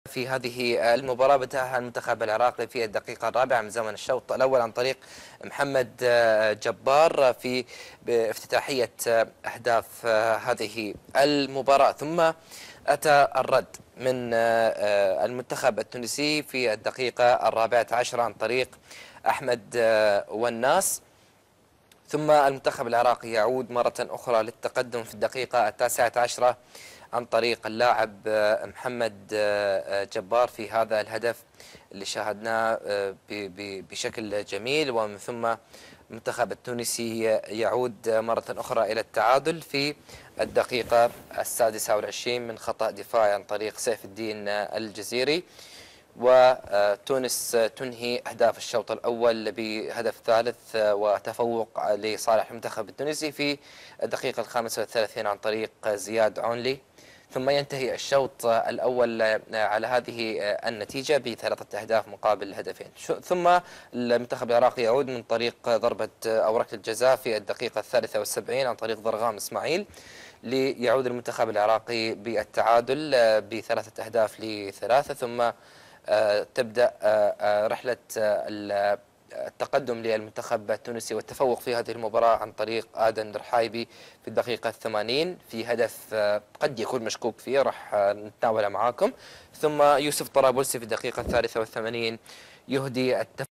في هذه المباراة بدأها المنتخب العراقي في الدقيقة الرابعة من زمن الشوط الأول عن طريق محمد جبار في بافتتاحية أهداف هذه المباراة، ثم أتى الرد من المنتخب التونسي في الدقيقة الرابعة عشرة عن طريق أحمد والناس، ثم المنتخب العراقي يعود مرة أخرى للتقدم في الدقيقة التاسعة عشرة عن طريق اللاعب محمد جبار في هذا الهدف اللي شاهدناه بشكل جميل. ومن ثم المنتخب التونسي يعود مرة أخرى إلى التعادل في الدقيقة السادسة والعشرين من خطأ دفاعي عن طريق سيف الدين الجزيري. وتونس تنهي أهداف الشوط الأول بهدف ثالث وتفوق لصالح المنتخب التونسي في الدقيقة الخامسة والثلاثين عن طريق زياد عونلي، ثم ينتهي الشوط الأول على هذه النتيجة بثلاثة أهداف مقابل هدفين. ثم المنتخب العراقي يعود من طريق ضربة أو ركلة الجزاء في الدقيقة الثالثة والسبعين عن طريق ضرغام إسماعيل، ليعود المنتخب العراقي بالتعادل بثلاثة أهداف لثلاثة. ثم تبدأ رحلة التقدم للمنتخب التونسي والتفوق في هذه المباراة عن طريق آدن رحايبي في الدقيقة 80 في هدف قد يكون مشكوك فيه، راح نتناوله معاكم. ثم يوسف طرابلسي في الدقيقة 83 يهدي التفوق